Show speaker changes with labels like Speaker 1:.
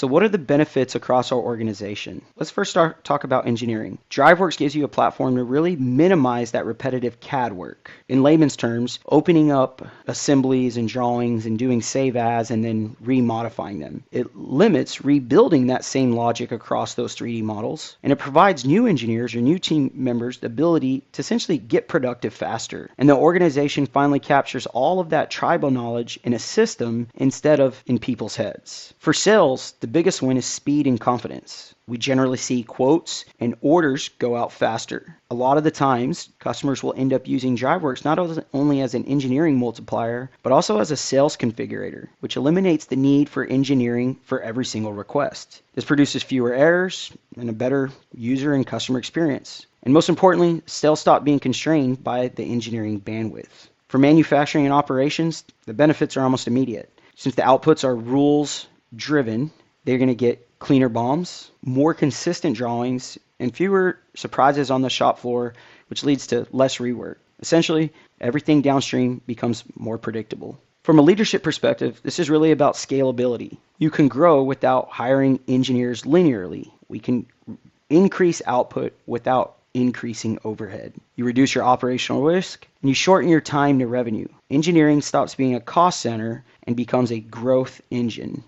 Speaker 1: So what are the benefits across our organization? Let's first talk about engineering. DriveWorks gives you a platform to really minimize that repetitive CAD work. In layman's terms, opening up assemblies and drawings and doing save as and then remodifying them. It limits rebuilding that same logic across those 3D models, and it provides new engineers or new team members the ability to essentially get productive faster. And the organization finally captures all of that tribal knowledge in a system instead of in people's heads. For sales, the biggest win is speed and confidence. We generally see quotes and orders go out faster. A lot of the times, customers will end up using DriveWorks not only as an engineering multiplier, but also as a sales configurator, which eliminates the need for engineering for every single request. This produces fewer errors and a better user and customer experience. And most importantly, sales stop being constrained by the engineering bandwidth. For manufacturing and operations, the benefits are almost immediate. Since the outputs are rules driven, they're going to get cleaner BOMs, more consistent drawings, and fewer surprises on the shop floor, which leads to less rework. Essentially, everything downstream becomes more predictable. From a leadership perspective, this is really about scalability. You can grow without hiring engineers linearly. We can increase output without increasing overhead. You reduce your operational risk, and you shorten your time to revenue. Engineering stops being a cost center and becomes a growth engine.